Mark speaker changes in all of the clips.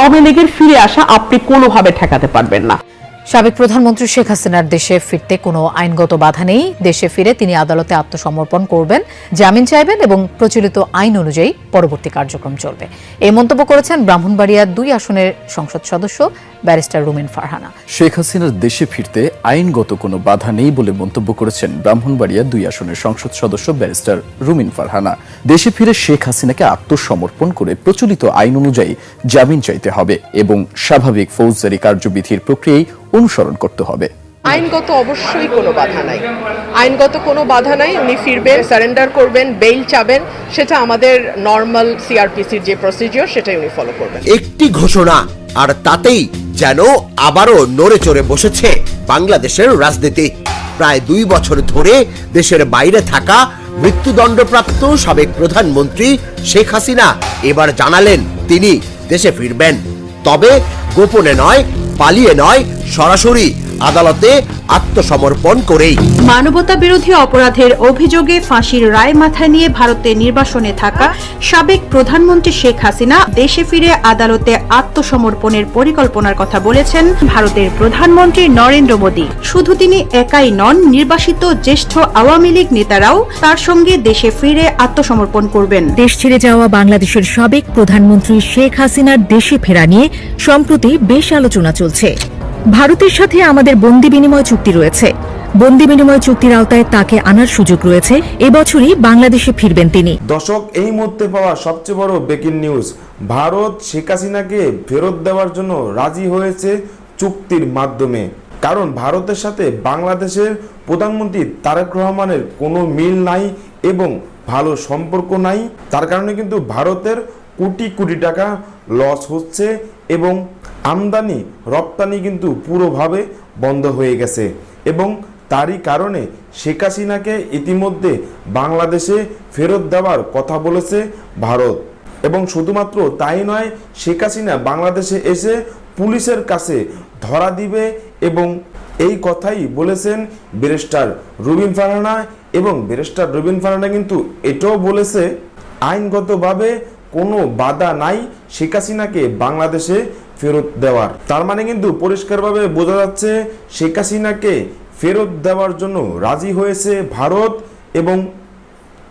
Speaker 1: আওয়ামী লীগের ফিরে আসা আপনি কোনোভাবে ঠেকাতে পারবেন না।
Speaker 2: সাবেক প্রধানমন্ত্রী শেখ হাসিনার দেশে ফিরতে কোনো আইনগত বাধা নেই। দেশে ফিরে তিনি আদালতে আত্মসমর্পণ করবেন, জামিন চাইবেন এবং প্রচলিত আইন অনুযায়ী পরবর্তী কার্যক্রম চলবে। এই মন্তব্য করেছেন ব্রাহ্মণবাড়িয়ার 2 আসনের সংসদ সদস্য ব্যারিস্টার রুমিন ফারহানা।
Speaker 3: শেখ হাসিনার দেশে ফিরতে আইনগত কোনো বাধা নেই বলে মন্তব্য করেছেন ব্রাহ্মণবাড়িয়ার 2 আসনের সংসদ সদস্য ব্যারিস্টার রুমিন ফারহানা। দেশে ফিরে শেখ হাসিনাকে আত্মসমর্পণ করে প্রচলিত আইন অনুযায়ী জামিন চাইতে হবে এবং স্বাভাবিক ফৌজদারি কার্যবিধির প্রক্রিয়ায় অনুসরণ করতে হবে।
Speaker 4: আইনগত অবশ্যই কোনো বাধা নাই, আইনগত কোনো বাধা নাই। উনি ফিরবেন, সারেন্ডার করবেন, বেইল চাবেন, সেটা আমাদের নর্মাল সিআরপিসির যে প্রসিডিওর সেটাই উনি ফলো করবেন।
Speaker 5: একটি ঘোষণা আর তাতেই যেন আবারও নড়ে চড়ে বসেছে বাংলাদেশের রাজনীতি। প্রায় 2 বছর ধরে দেশের বাইরে থাকা মৃত্যুদণ্ডপ্রাপ্ত সাবেক প্রধানমন্ত্রী শেখ হাসিনা এবার জানালেন তিনি দেশে ফিরবেন, তবে গোপনে নয়, পালিয়ে নয়, সরাসরি আদালতে আত্মসমর্পণ করেই।
Speaker 6: মানবতা বিরোধী অপরাধের অভিযোগে ফাঁসির রায় মাথায় নিয়ে ভারতে নির্বাসনে থাকা সাবেক প্রধানমন্ত্রী শেখ হাসিনা দেশে ফিরে আদালতে আত্মসমর্পণের পরিকল্পনার কথা বলেছেন ভারতের প্রধানমন্ত্রী নরেন্দ্র মোদী। শুধু তিনি একাই নন, নির্বাসিত জ্যেষ্ঠ আওয়ামী লীগ নেতারাও তার সঙ্গে দেশে ফিরে আত্মসমর্পণ করবেন।
Speaker 7: দেশ ছেড়ে যাওয়া বাংলাদেশের সাবেক প্রধানমন্ত্রী শেখ হাসিনার দেশে ফেরা নিয়ে সম্প্রতি বেশ আলোচনা চলছে। ভারতের সাথে আমাদের বন্দি বিনিময় চুক্তি রয়েছে। বন্দি বিনিময় চুক্তির আওতায় তাকে আনার সুযোগ রয়েছে। এবছরই বাংলাদেশে ফিরবেন তিনি।
Speaker 8: দর্শক, এই মুহূর্তে পাওয়া সবচেয়ে বড় ব্রেকিং নিউজ, ভারত শেখ হাসিনাকে ফেরত দেওয়ার জন্য রাজি হয়েছে চুক্তির মাধ্যমে। কারণ ভারতের সাথে বাংলাদেশের প্রধানমন্ত্রী তারেক রহমানের কোনো মিল নাই এবং ভালো সম্পর্ক নাই। তার কারণে কিন্তু ভারতের কোটি কোটি টাকা লস হচ্ছে এবং আমদানি রপ্তানি কিন্তু পুরোভাবে বন্ধ হয়ে গেছে এবং তারই কারণে শেখ হাসিনাকে ইতিমধ্যে বাংলাদেশে ফেরত দেওয়ার কথা বলেছে ভারত। এবং শুধুমাত্র তাই নয়, শেখ হাসিনা বাংলাদেশে এসে পুলিশের কাছে ধরা দিবে এবং এই কথাই বলেছেন ব্যারিস্টার রুমিন ফারহানা। এবং ব্যারিস্টার রুমিন ফারহানা কিন্তু এটাও বলেছে আইনগতভাবে কোনো বাধা নাই শেখ হাসিনাকে বাংলাদেশে ফেরত দেওয়ার। তার মানে কিন্তু পরিষ্কারভাবে বোঝা যাচ্ছে শেখ হাসিনাকে ফেরত দেওয়ার জন্য রাজি হয়েছে ভারত এবং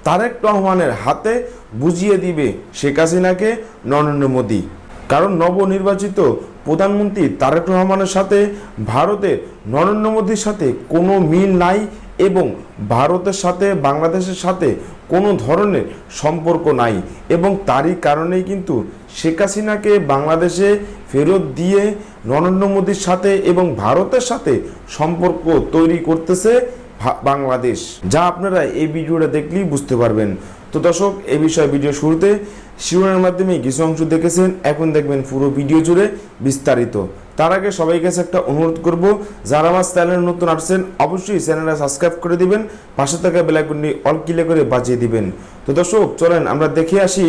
Speaker 8: তারেক রহমানের হাতে বুঝিয়ে দিবে শেখ হাসিনাকে নরেন্দ্র মোদী। কারণ নবনির্বাচিত প্রধানমন্ত্রী তারেক রহমানের সাথে ভারতের নরেন্দ্র মোদীর সাথে কোনো মিল নাই এবং ভারতের সাথে বাংলাদেশের সাথে কোনো ধরনের সম্পর্ক নাই এবং তারই কারণেই কিন্তু শেখ হাসিনাকে বাংলাদেশে ফেরত দিয়ে নরেন্দ্র মোদীর সাথে এবং ভারতের সাথে সম্পর্ক তৈরি করতেছে বাংলাদেশ, যা আপনারা এই ভিডিওটা দেখলেই বুঝতে পারবেন। তো দর্শক, এই বিষয়ে ভিডিও শুরুতে শিরোনামের মাধ্যমে কিছু অংশ দেখেছেন, এখন দেখবেন পুরো ভিডিও জুড়ে বিস্তারিত। তার আগে সবাই কাছে একটা অনুরোধ করব, যারা আমার চ্যানেলে নতুন আসছেন অবশ্যই চ্যানেলটা সাবস্ক্রাইব করে দিবেন, পাশে থাকা বেল আইকনটি অল ক্লিক করে বাজিয়ে দিবেন। তো দর্শক, চলেন আমরা দেখে আসি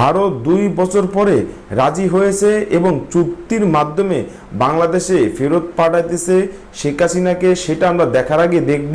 Speaker 8: ভারত 2 বছর পরে রাজি হয়েছে এবং চুক্তির মাধ্যমে বাংলাদেশে ফেরত পাঠাইতেছে শেখ হাসিনাকে। সেটা আমরা দেখার আগে দেখব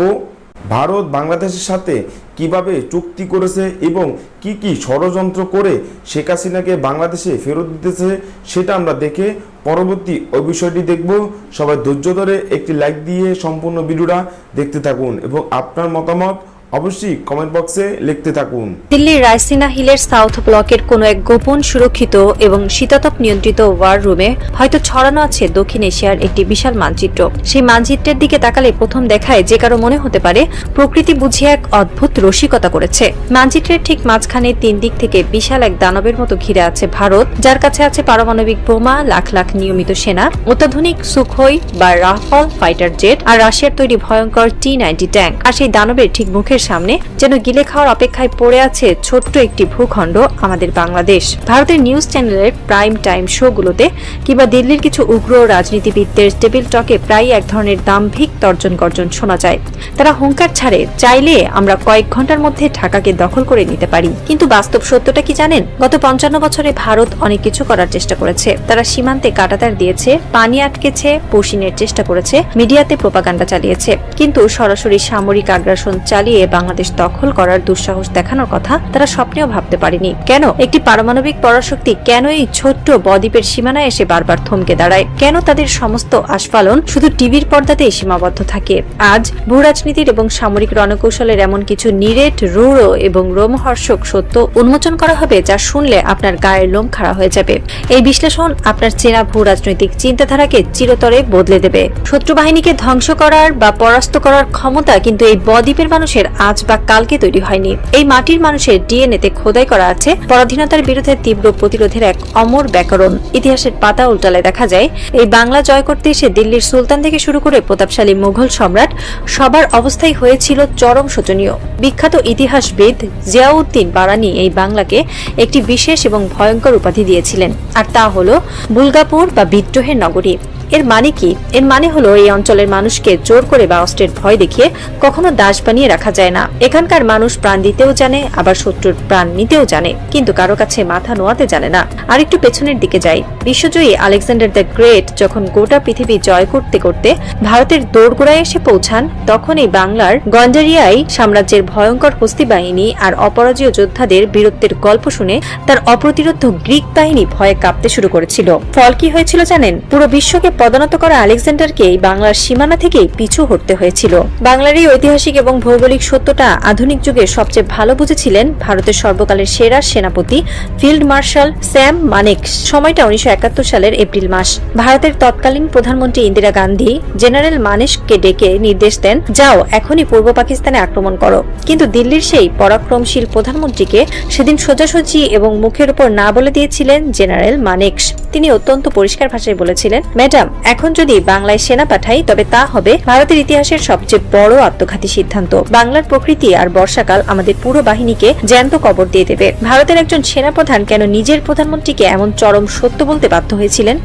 Speaker 8: ভারত বাংলাদেশের সাথে কিভাবে চুক্তি করেছে এবং কি কি ষড়যন্ত্র করে শেখ হাসিনাকে বাংলাদেশে ফেরত দিতেছে, সেটা আমরা দেখে পরবর্তী ওই বিষয়টি দেখব। সবাই ধৈর্য ধরে একটি লাইক দিয়ে সম্পূর্ণ ভিডিওটা দেখতে থাকুন এবং আপনার মতামত অবশ্যই কমেন্ট বক্সে লিখতে থাকুন।
Speaker 9: দিল্লির রায়সিনা হিলের সাউথ ব্লকের কোনো এক গোপন সুরক্ষিত এবং শীতাতপ নিয়ন্ত্রিত ওয়ার রুমে হয়তো ছড়ানো আছে দক্ষিণ এশিয়ার একটি বিশাল মানচিত্র। সেই মানচিত্রের দিকে তাকালে প্রথম দেখায় যে কারো মনে হতে পারে প্রকৃতি বুঝিয়ে এক অদ্ভুত রসিকতা করেছে। মানচিত্রের ঠিক মাঝখানে 3 দিক থেকে বিশাল এক দানবের মতো ঘিরে আছে ভারত, যার কাছে আছে পারমাণবিক বোমা, লাখ লাখ নিয়মিত সেনা, অত্যাধুনিক সুখোই বা রাফাল ফাইটার জেট আর রাশিয়ার তৈরি ভয়ঙ্কর T-90 ট্যাঙ্ক। আর সেই দানবের ঠিক মুখের সামনে যেন গিলে খাওয়ার অপেক্ষায় পড়ে আছে ছোট্ট একটি ভূখণ্ড, আমাদের বাংলাদেশ। ভারতের নিউজ চ্যানেলের প্রাইম টাইম শোগুলোতে কিংবা দিল্লির কিছু উগ্র রাজনীতিবিদদের টেবিল টকে প্রায় এক ধরনের দাম্ভিক তর্জন গর্জন শোনা যায়। তারা হুঙ্কার ছাড়ে, চাইলে আমরা কয়েক ঘন্টার মধ্যে ঢাকাকে দখল করে নিতে পারি। কিন্তু বাস্তব সত্যটা কি জানেন? গত 55 বছরে ভারত অনেক কিছু করার চেষ্টা করেছে। তারা সীমান্তে কাঁটাতার দিয়েছে, পানি আটকেছে, পৌঁছিনের চেষ্টা করেছে, মিডিয়াতে প্রোপাগান্ডা চালিয়েছে, কিন্তু সরাসরি সামরিক আগ্রাসন চালিয়ে বাংলাদেশ দখল করার দুঃসাহস দেখানোর কথা তারা স্বপ্নেও ভাবতে পারেনি। কেন একটি পারমাণবিক পরাশক্তি কেন এই ছোট্ট বদ্বীপের সীমানায় এসে বারবার থমকে দাঁড়ায়? কেন তাদের সমস্ত আস্ফালন শুধু টিভির পর্দাতেই সীমাবদ্ধ থাকে? আজ ভূরাজনীতির এবং সামরিক রণকৌশলের এমন কিছু নিরেট, রূঢ় এবং রোমহর্ষক সত্য উন্মোচন করা হবে যা শুনলে আপনার গায়ের লোম খাড়া হয়ে যাবে। এই বিশ্লেষণ আপনার চেনা ভূরাজনৈতিক চিন্তাধারাকে চিরতরে বদলে দেবে। শত্রু বাহিনীকে ধ্বংস করার বা পরাস্ত করার ক্ষমতা কিন্তু এই বদ্বীপের মানুষের আজ বা কালকে তৈরি হয়নি। এই মাটির মানুষের ডিএনএতে খোদাই করা আছে পরাধীনতার বিরুদ্ধে তীব্র প্রতিরোধের এক অমর ব্যাকরণ। ইতিহাসের পাতা উল্টালে দেখা যায় এই বাংলা জয় করতে এসে দিল্লির সুলতান থেকে শুরু করে প্রতাপশালী মুঘল সম্রাট সবার অবস্থাই হয়েছিল চরম শোচনীয়। বিখ্যাত ইতিহাসবিদ জিয়াউদ্দিন বারানি এই বাংলাকে একটি বিশেষ এবং ভয়ঙ্কর উপাধি দিয়েছিলেন, আর তা হলো বুলগাপুর বা বিদ্রোহের নগরী। এর মানে কি? এর মানে হলো এই অঞ্চলের মানুষকে জোর করে বা অস্ত্রের ভয় দেখিয়ে কখনো দাস বানিয়ে রাখা যায় না। এখানকার মানুষ প্রাণ দিতেও জানে, আবার শত্রুর প্রাণ নিতেও জানে, কিন্তু কারো কাছে মাথা নোয়াতে জানে না। আর একটু পেছনের দিকে যাই। বিশ্বজয়ী আলেকজান্ডার দ্য গ্রেট যখন গোটা পৃথিবী জয় করতে করতে ভারতের দোরগোড়ায় এসে পৌঁছান, তখন এই বাংলার গন্ডারিয়ায় সাম্রাজ্যের ভয়ঙ্কর হস্তি বাহিনী আর অপরাজেয় যোদ্ধাদের বীরত্বের গল্প শুনে তার অপ্রতিরোধ গ্রিক বাহিনী ভয়ে কাঁপতে শুরু করেছিল। ফল কি হয়েছিল জানেন? পুরো বিশ্বকে পদানত করা আলেকজান্ডারকে বাংলার সীমানা থেকেই পিছু হটতে হয়েছিল। বাংলার এই ঐতিহাসিক এবং ভৌগোলিক সত্যটা আধুনিক যুগে সবচেয়ে ভালো বুঝেছিলেন ভারতের সর্বকালের সেরা সেনাপতি ফিল্ড মার্শাল স্যাম মানেকশ। সময়টা 1971 সালের এপ্রিল মাস। ভারতের তৎকালীন প্রধানমন্ত্রী ইন্দিরা গান্ধী জেনারেল মানেকশকে ডেকে নির্দেশ দেন, যাও এখনই পূর্ব পাকিস্তানে আক্রমণ করো। কিন্তু দিল্লির সেই পরাক্রমশীল প্রধানমন্ত্রীকে সেদিন সোজাসুজি এবং মুখের উপর না বলে দিয়েছিলেন জেনারেল মানেকশ। তিনি অত্যন্ত পরিষ্কার ভাষায় বলেছিলেন, ম্যাডাম, এখন যদি বাংলায় সেনা পাঠাই তবে তা হবে ভারতের ইতিহাসের সবচেয়ে বড় আত্মঘাতী সিদ্ধান্ত। বাংলার প্রকৃতি আর বর্ষাকাল আমাদের পুরো বাহিনীকে জ্যান্ত কবর দিয়ে দেবে। ভারতের একজন সেনাপ্রধান কেন নিজের প্রধানমন্ত্রীকে এমন চরম সত্য বলতে বাধ্য হয়েছিলেন?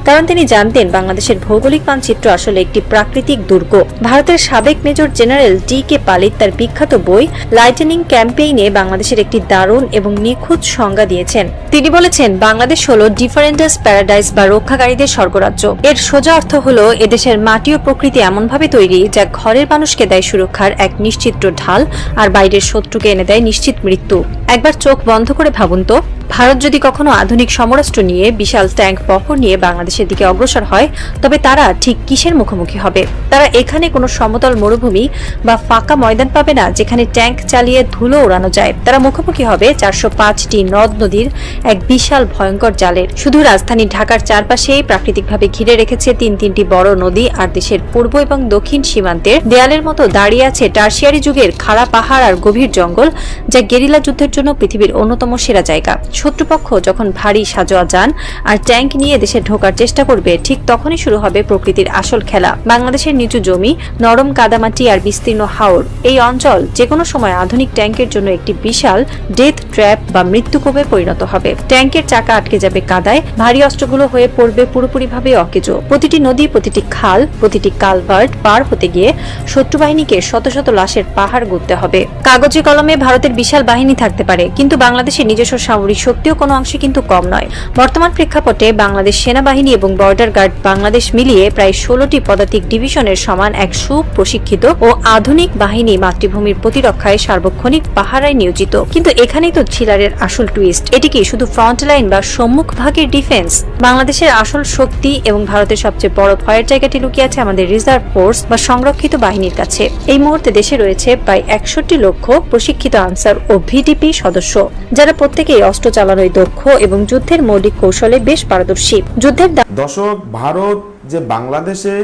Speaker 9: কারণ তিনি জানতেন বাংলাদেশের ভৌগোলিক মানচিত্র আসলে একটি প্রাকৃতিক দুর্গ। ভারতের সাবেক মেজর জেনারেল টি.কে. পালিত তার বিখ্যাত বই লাইটেনিং ক্যাম্পেইনে বাংলাদেশের একটি দারুণ এবং নিখুঁত সংজ্ঞা দিয়েছেন। তিনি বলেছেন, বাংলাদেশ হলো ডিফারেন্টাস প্যারাডাইস বা রক্ষাকারীদের স্বর্গরাজ্য। এর সোজা অর্থ হলো এদেশের মাটি ও প্রকৃতি এমনভাবে তৈরি যা ঘরের মানুষকে দেয় সুরক্ষার এক নিশ্চিত ঢাল আর বাইরের শত্রুকে এনে দেয় নিশ্চিত মৃত্যু। একবার চোখ বন্ধ করে ভাবুন তো, ভারত যদি কখনো আধুনিক সমরাস্ত্র নিয়ে বিশাল ট্যাঙ্ক বহর নিয়ে বাংলাদেশের দিকে অগ্রসর হয়, তবে তারা ঠিক কিসের মুখোমুখি হবে? তারা এখানে কোনো সমতল মরুভূমি বা ফাঁকা ময়দান পাবে না যেখানে ট্যাঙ্ক চালিয়ে ধুলো ওড়ানো যায়। তারা মুখোমুখি হবে 405টি নদ নদীর এক বিশাল ভয়ঙ্কর জালের। শুধু রাজধানী ঢাকার চারপাশেই প্রাকৃতিকভাবে ঘিরে রেখেছে তিনটি বড় নদী, আর দেশের পূর্ব এবং দক্ষিণ সীমান্তের দেয়ালের মতো দাঁড়িয়ে আছে টারশিয়ারি যুগের খাড়া পাহাড় আর গভীর জঙ্গল, যা গেরিলা যুদ্ধের জন্য পৃথিবীর অন্যতম সেরা জায়গা। শত্রুপক্ষ যখন ভারী সাজোয়া যান আর ট্যাঙ্ক নিয়ে দেশে ঢোকার চেষ্টা করবে, ঠিক তখনই শুরু হবে প্রকৃতির আসল খেলা। বাংলাদেশের নিচু জমি, নরম কাদামাটি আর বিস্তীর্ণ হাওর, এই অঞ্চল যে কোনো সময় আধুনিক ট্যাঙ্কের জন্য একটি বিশাল ডেথ ট্র্যাপ বা মৃত্যুকূপে পরিণত হবে। ট্যাঙ্কের চাকা আটকে যাবে কাদায়, ভারী অস্ত্রগুলো হয়ে পড়বে পুরোপুরিভাবে অকেজো। প্রতিটি নদী, প্রতিটি খাল, প্রতিটি কালভার্ট পার হতে গিয়ে শত্রু বাহিনীকে শত শত লাশের পাহাড় গুঁততে হবে। কাগজে কলমে ভারতের বিশাল বাহিনী থাকতে পারে, কিন্তু বাংলাদেশের নিজস্ব সামরিক শক্তিও কোনো অংশে কিন্তু কম নয়। বর্তমান প্রেক্ষাপটে বাংলাদেশ সেনাবাহিনী এবং বর্ডার গার্ড বাংলাদেশ মিলিয়ে প্রায় 16টি পদাতিক ডিভিশনের সমান এক সুপ্রশিক্ষিত ও আধুনিক বাহিনী মাতৃভূমির প্রতিরক্ষায় সার্বক্ষণিক পাহারায় নিয়োজিত। কিন্তু এখানেই তো থ্রিলারের আসল টুইস্ট। এটি কি শুধু ফ্রন্টলাইন বা সম্মুখ ভাগের ডিফেন্স? বাংলাদেশের আসল শক্তি এবং ভারতের সবচেয়ে বড় ভয়ের জায়গাটি লুকিয়ে আছে আমাদের রিজার্ভ ফোর্স বা সংরক্ষিত বাহিনীর কাছে। এই মুহূর্তে দেশে রয়েছে প্রায় 61 লক্ষ প্রশিক্ষিত আনসার ও ভিডিপি সদস্য, যারা প্রত্যেকেই অস্ত্র চালানোয় দক্ষ এবং যুদ্ধের মৌলিক কৌশলে বেশ পারদর্শী। যুদ্ধের
Speaker 8: দর্শক, ভারত যে বাংলাদেশে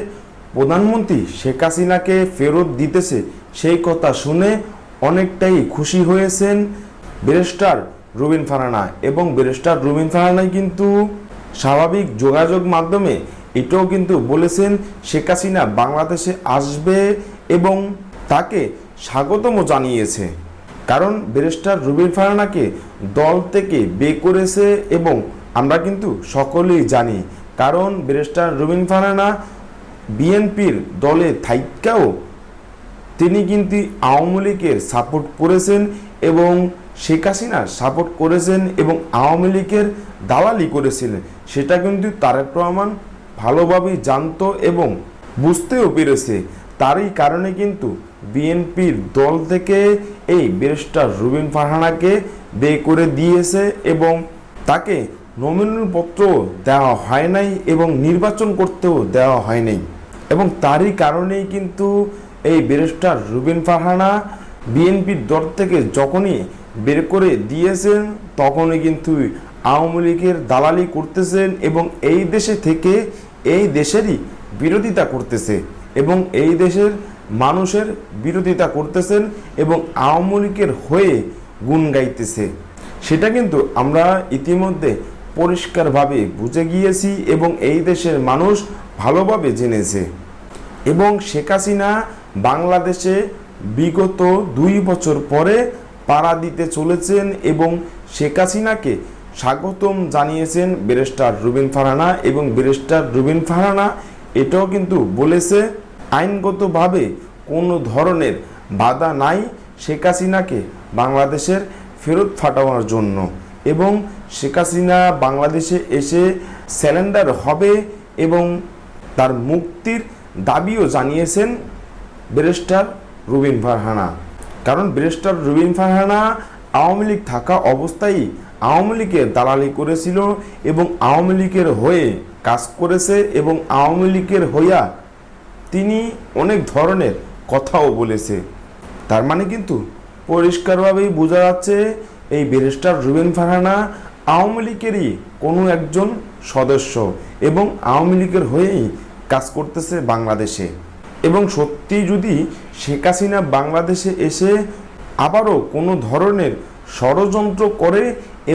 Speaker 8: প্রধানমন্ত্রী শেখ হাসিনাকে ফেরত দিতেছে সেই কথা শুনে অনেকটাই খুশি হয়েছেন ব্যারিস্টার রুবিন ফারহানা। এবং ব্যারিস্টার রুবিন ফারহানাই কিন্তু স্বাভাবিক যোগাযোগ মাধ্যমে এটাও কিন্তু বলেছেন শেখ হাসিনা বাংলাদেশে আসবে এবং তাকে স্বাগতমও জানিয়েছে। কারণ ব্যারিস্টার রুবিন ফারহানাকে দল থেকে বের করেছে এবং আমরা কিন্তু সকলেই জানি, কারণ ব্যারিস্টার রুবিন ফারহানা বিএনপির দলে থাইকাও তিনি কিন্তু আওয়ামী লীগের সাপোর্ট করেছেন এবং শেখ হাসিনা সাপোর্ট করেছেন এবং আওয়ামী লীগের দালালি করেছিলেন। সেটা কিন্তু তারেক রহমান ভালোভাবেই জানতো এবং বুঝতেও পেরেছে। তারই কারণে কিন্তু বিএনপির দল থেকে এই ব্যারিস্টার রুবিন ফারহানাকে বের করে দিয়েছে এবং তাকে নমিনেশনপত্র দেওয়া হয় নাই এবং নির্বাচন করতেও দেওয়া হয় নাই। এবং তারই কারণেই কিন্তু এই ব্যারিস্টার রুবিন ফারহানা বিএনপির দল থেকে যখনই বের করে দিয়েছেন তখনই কিন্তু আওয়ামী লীগের দালালি করতেছেন এবং এই দেশে থেকে এই দেশেরই বিরোধিতা করতেছে এবং এই দেশের মানুষের বিরোধিতা করতেছেন এবং আওয়ামী লীগের হয়ে গুণ গাইতেছে। সেটা কিন্তু আমরা ইতিমধ্যে পরিষ্কারভাবে বুঝে গিয়েছি এবং এই দেশের মানুষ ভালোভাবে জেনেছে। এবং শেখ হাসিনা বাংলাদেশে বিগত 2 বছর পরে পাড়া দিতে চলেছেন এবং শেখ হাসিনাকে স্বাগতম জানিয়েছেন ব্যারিস্টার রুবিন ফারহানা এবং ব্যারিস্টার রুবিন ফারহানা এটাও কিন্তু বলেছে আইনগতভাবে কোনো ধরনের বাধা নাই শেখ হাসিনাকে বাংলাদেশের ফেরত পাঠানোর জন্য এবং শেখ হাসিনা বাংলাদেশে এসে স্যারেন্ডার হবে এবং তার মুক্তির দাবিও জানিয়েছেন ব্যারিস্টার রুবিন ফারহানা। কারণ ব্যারিস্টার রুবিন ফারহানা আওয়ামী লীগ থাকা অবস্থায় আওয়ামী লীগের দালালি করেছিল এবং আওয়ামী লীগের হয়ে কাজ করেছে এবং আওয়ামী লীগের হইয়া তিনি অনেক ধরনের কথাও বলেছে। তার মানে কিন্তু পরিষ্কারভাবেই বোঝা যাচ্ছে এই ব্যারিস্টার রুবিন ফারহানা আওয়ামী লীগেরই কোনো একজন সদস্য এবং আওয়ামী লীগের হয়েই কাজ করতেছে বাংলাদেশে। এবং সত্যি যদি শেখ হাসিনা বাংলাদেশে এসে আবারও কোনো ধরনের ষড়যন্ত্র করে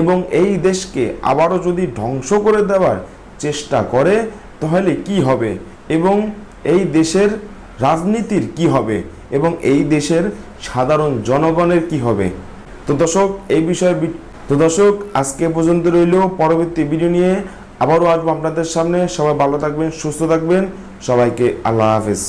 Speaker 8: এবং এই দেশকে আবারও যদি ধ্বংস করে দেওয়ার চেষ্টা করে তাহলে কি হবে এবং এই দেশের রাজনীতির কি হবে এবং এই দেশের সাধারণ জনগণের কি হবে। তো দর্শক এই বিষয়ে আজকে পর্যন্ত রইল। পরবর্তী ভিডিও নিয়ে আবারও আসবো আপনাদের সামনে। সবাই ভালো থাকবেন, সুস্থ থাকবেন। সবাইকে আল্লাহ হাফেজ।